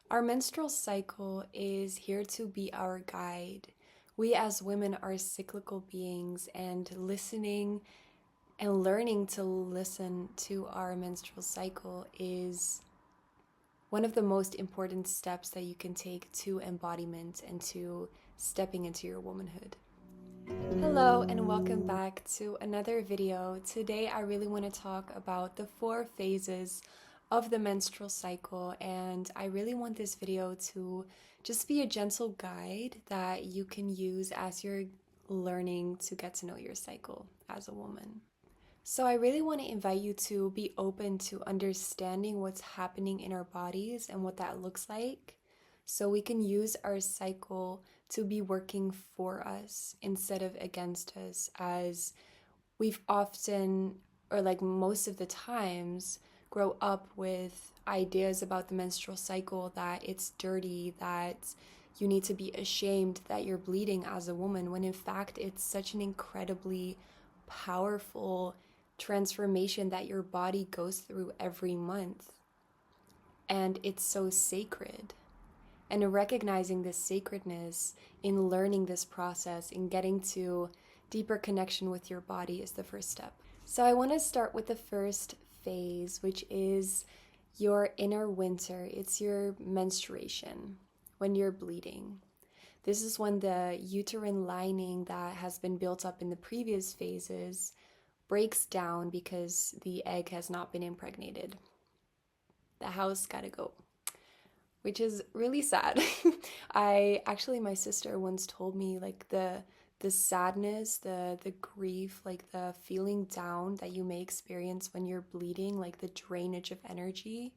Our menstrual cycle is here to be our guide. We as women are cyclical beings, and listening and learning to listen to our menstrual cycle is one of the most important steps that you can take to embodiment and to stepping into your womanhood. Hello and welcome back to another video. Today I really want to talk about the 4 phases of the menstrual cycle, and I really want this video to just be a gentle guide that you can use as you're learning to get to know your cycle as a woman. So I really want to invite you to be open to understanding what's happening in our bodies and what that looks like, so we can use our cycle to be working for us instead of against us, as we've often, or like most of the times, grow up with ideas about the menstrual cycle that it's dirty, that you need to be ashamed that you're bleeding as a woman, when in fact it's such an incredibly powerful transformation that your body goes through every month. And it's so sacred. And recognizing this sacredness in learning this process and getting to deeper connection with your body is the first step. So I want to start with the first phase, which is your inner winter. It's your menstruation, when you're bleeding. This is when the uterine lining that has been built up in the previous phases breaks down because the egg has not been impregnated. The house gotta go, which is really sad. My sister once told me, like, the sadness, the grief, like the feeling down that you may experience when you're bleeding, like the drainage of energy,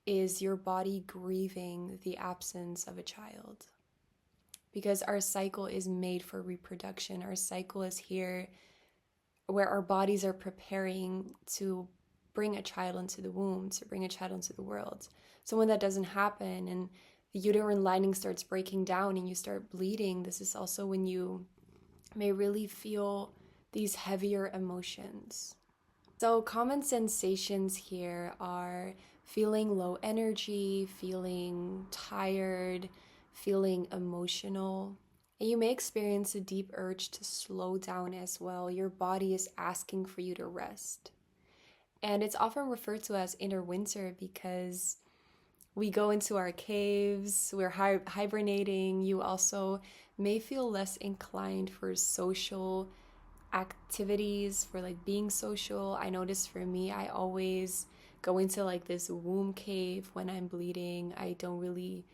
is your body grieving the absence of a child. Because our cycle is made for reproduction. Our cycle is here where our bodies are preparing to bring a child into the womb, to bring a child into the world. So when that doesn't happen and the uterine lining starts breaking down and you start bleeding, this is also when you may really feel these heavier emotions. So common sensations here are feeling low energy, feeling tired, feeling emotional. And you may experience a deep urge to slow down as well. Your body is asking for you to rest. And it's often referred to as inner winter because we go into our caves, we're hibernating. You also may feel less inclined for social activities, for like being social. I notice for me, I always go into like this womb cave when I'm bleeding. I don't really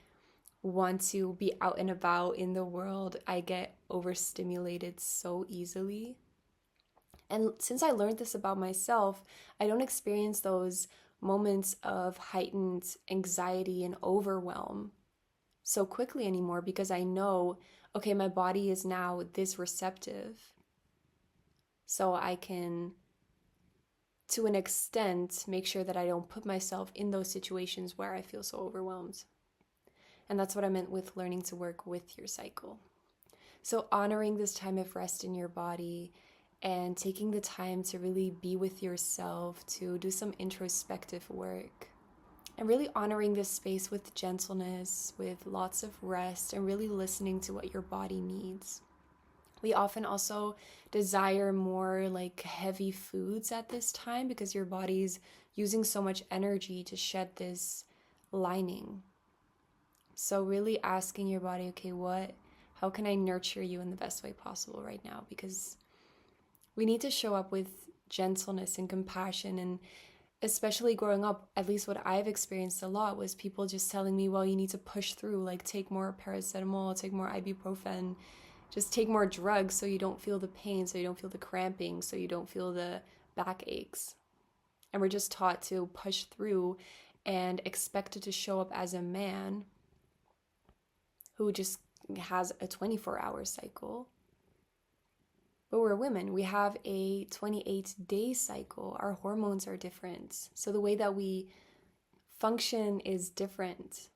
want to be out and about in the world. I get overstimulated so easily. And since I learned this about myself, I don't experience those moments of heightened anxiety and overwhelm so quickly anymore, because I know, okay, my body is now this receptive. So I can, to an extent, make sure that I don't put myself in those situations where I feel so overwhelmed. And that's what I meant with learning to work with your cycle. So honoring this time of rest in your body and taking the time to really be with yourself, to do some introspective work, and really honoring this space with gentleness, with lots of rest, and really listening to what your body needs. We often also desire more like heavy foods at this time because your body's using so much energy to shed this lining. So really asking your body, okay, how can I nurture you in the best way possible right now? Because we need to show up with gentleness and compassion. And especially growing up, at least what I've experienced a lot was people just telling me, well, you need to push through, like take more paracetamol, take more ibuprofen, just take more drugs so you don't feel the pain, so you don't feel the cramping, so you don't feel the backaches. And we're just taught to push through and expected to show up as a man who just has a 24-hour cycle. But we're women. We have a 28-day cycle. Our hormones are different. So the way that we function is different.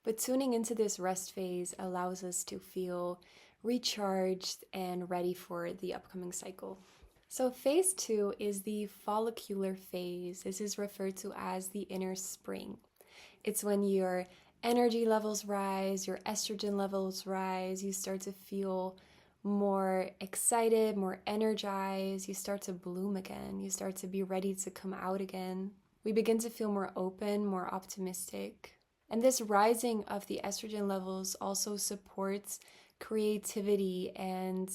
But tuning into this rest phase allows us to feel recharged and ready for the upcoming cycle. So phase 2 is the follicular phase. This is referred to as the inner spring. It's when your energy levels rise, your estrogen levels rise, you start to feel more excited, more energized, you start to bloom again, you start to be ready to come out again. We begin to feel more open, more optimistic. And this rising of the estrogen levels also supports creativity and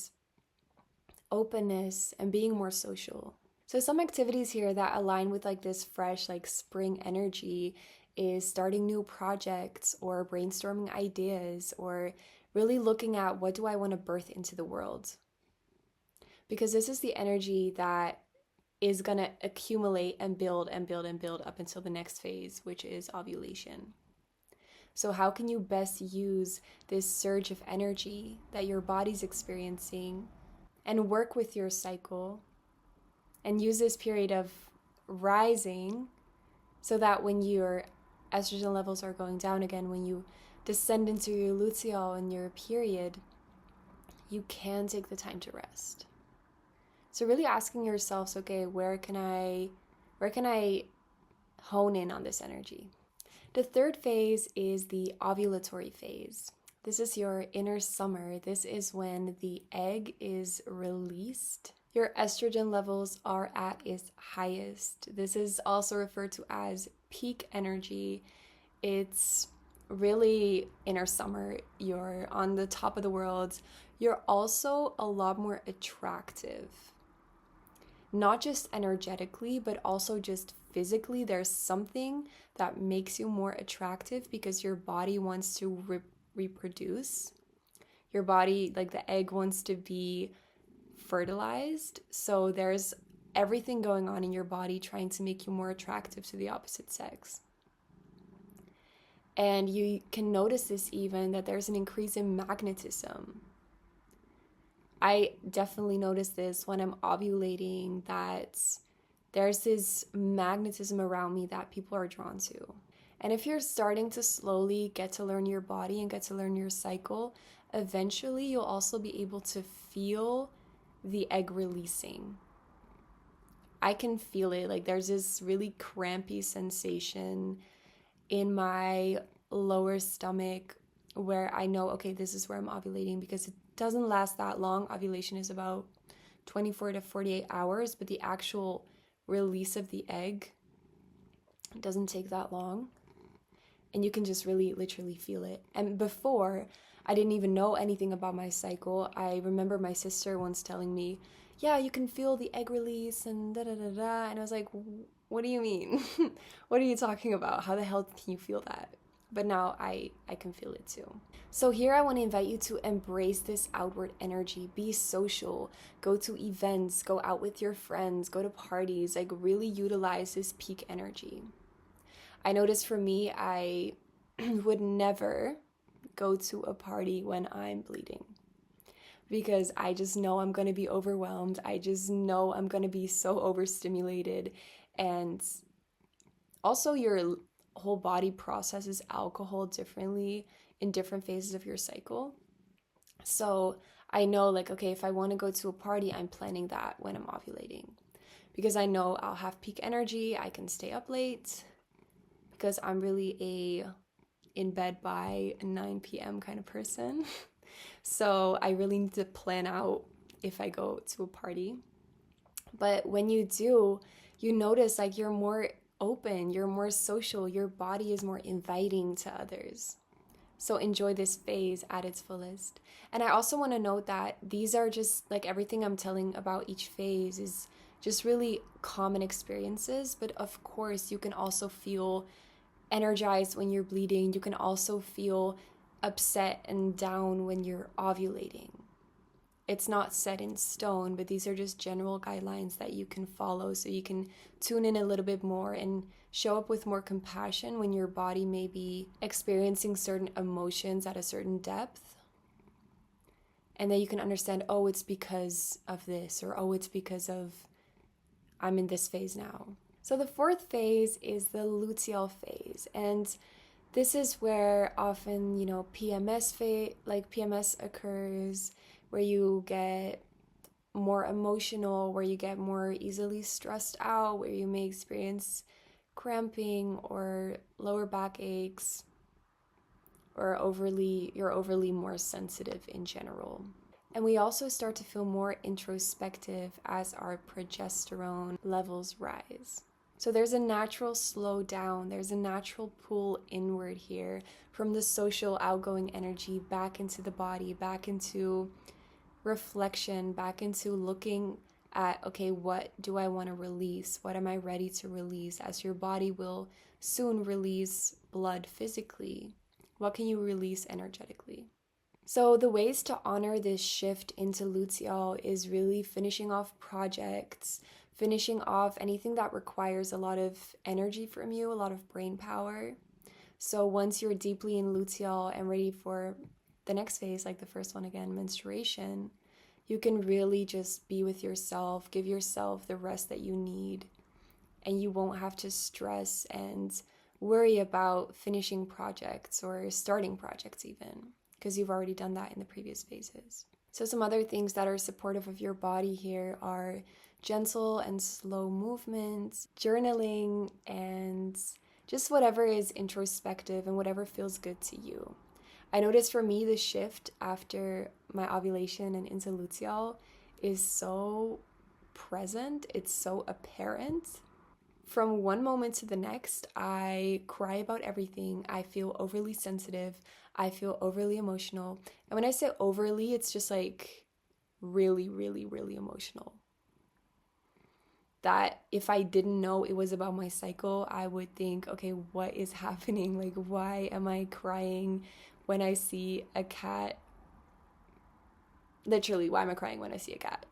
openness and being more social. So some activities here that align with like this fresh like spring energy is starting new projects or brainstorming ideas or really looking at what do I want to birth into the world. Because this is the energy that is going to accumulate and build and build and build up until the next phase, which is ovulation. So how can you best use this surge of energy that your body's experiencing and work with your cycle and use this period of rising so that when your estrogen levels are going down again, when you descend into your luteal and your period, you can take the time to rest. So really asking yourselves, okay, where can I hone in on this energy? The third phase is the ovulatory phase. This is your inner summer. This is when the egg is released. Your estrogen levels are at its highest. This is also referred to as peak energy. It's really inner summer. You're on the top of the world. You're also a lot more attractive. Not just energetically, but also just physically. There's something that makes you more attractive because your body wants to reproduce. Your body, like the egg, wants to be fertilized. So there's everything going on in your body trying to make you more attractive to the opposite sex. And you can notice this even that there's an increase in magnetism. I definitely notice this when I'm ovulating, that there's this magnetism around me that people are drawn to. And if you're starting to slowly get to learn your body and get to learn your cycle, eventually you'll also be able to feel the egg releasing. I can feel it. Like there's this really crampy sensation in my lower stomach where I know, okay, this is where I'm ovulating, because it doesn't last that long. Ovulation is about 24 to 48 hours, but the actual release of the egg doesn't take that long. And you can just really literally feel it. And before, I didn't even know anything about my cycle. I remember my sister once telling me, yeah, you can feel the egg release and da da da da. And I was like, what do you mean? What are you talking about? How the hell can you feel that? But now I can feel it too. So here I want to invite you to embrace this outward energy. Be social. Go to events. Go out with your friends. Go to parties. Like really utilize this peak energy. I noticed for me, I would never go to a party when I'm bleeding because I just know I'm going to be overwhelmed. I just know I'm going to be so overstimulated. And also your whole body processes alcohol differently in different phases of your cycle. So I know, like, okay, if I want to go to a party, I'm planning that when I'm ovulating because I know I'll have peak energy. I can stay up late because I'm really a in bed by 9 p.m. kind of person. So I really need to plan out if I go to a party. But when you do, you notice like you're more open, you're more social, your body is more inviting to others. So enjoy this phase at its fullest. And I also want to note that these are just like everything I'm telling about each phase is just really common experiences. But of course, you can also feel energized when you're bleeding. You can also feel upset and down when you're ovulating. It's not set in stone, but these are just general guidelines that you can follow so you can tune in a little bit more and show up with more compassion when your body may be experiencing certain emotions at a certain depth. And then you can understand, oh, it's because of this, or oh, it's because of I'm in this phase now. So the fourth phase is the luteal phase. And this is where often, PMS occurs, where you get more emotional, where you get more easily stressed out, where you may experience cramping or lower back aches. or you're overly more sensitive in general. And we also start to feel more introspective as our progesterone levels rise. So there's a natural slow down, there's a natural pull inward here from the social outgoing energy back into the body, back into reflection, back into looking at, okay, what do I want to release? What am I ready to release? As your body will soon release blood physically, what can you release energetically? So the ways to honor this shift into luteal is really finishing off projects, finishing off anything that requires a lot of energy from you, a lot of brain power. So once you're deeply in luteal and ready for the next phase, like the first one again, menstruation, you can really just be with yourself, give yourself the rest that you need, and you won't have to stress and worry about finishing projects or starting projects even, because you've already done that in the previous phases. So some other things that are supportive of your body here are gentle and slow movements, journaling, and just whatever is introspective and whatever feels good to you. I noticed for me the shift after my ovulation and into luteal is so present, it's so apparent. From one moment to the next, I cry about everything. I feel overly sensitive. I feel overly emotional. And when I say overly, it's just like really, really, really emotional. That if I didn't know it was about my cycle, I would think, okay, what is happening? Like, why am I crying when I see a cat? Literally, why am I crying when I see a cat?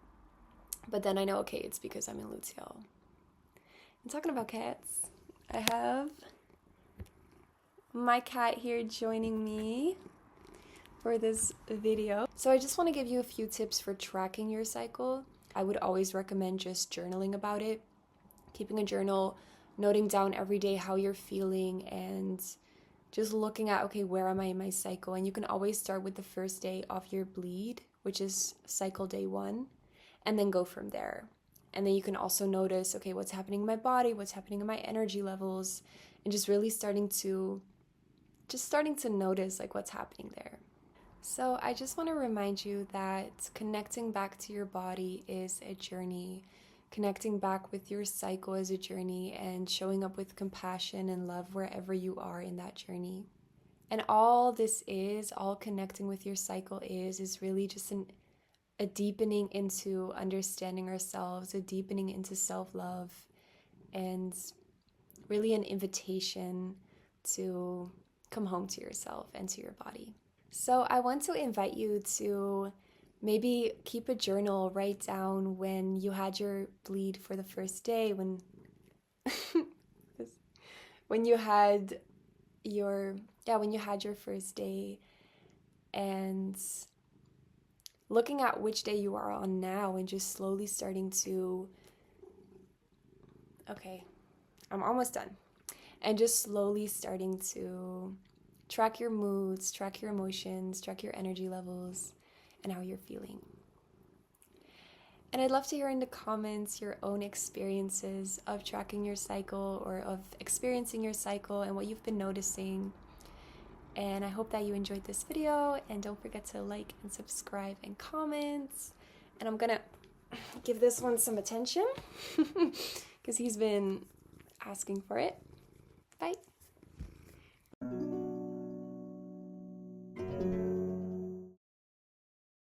But then I know, okay, it's because I'm in luteal. I'm talking about cats. I have my cat here joining me for this video. So I just want to give you a few tips for tracking your cycle. I would always recommend just journaling about it, keeping a journal, noting down every day how you're feeling, and just looking at, okay, where am I in my cycle? And you can always start with the first day of your bleed, which is cycle day 1, and then go from there. And then you can also notice, okay, what's happening in my body, what's happening in my energy levels, and just really starting to notice like what's happening there. So I just want to remind you that connecting back to your body is a journey. Connecting back with your cycle is a journey, and showing up with compassion and love wherever you are in that journey. And all connecting with your cycle is really just a deepening into understanding ourselves, a deepening into self-love, and really an invitation to come home to yourself and to your body. So I want to invite you to maybe keep a journal, write down when you had your bleed for the first day, when you had your first day, and looking at which day you are on now, and just slowly starting to, okay, I'm almost done, and just slowly starting to track your moods, track your emotions, track your energy levels, and how you're feeling. And I'd love to hear in the comments your own experiences of tracking your cycle or of experiencing your cycle and what you've been noticing. And I hope that you enjoyed this video, and don't forget to like and subscribe and comment. And I'm gonna give this one some attention because he's been asking for it. Bye.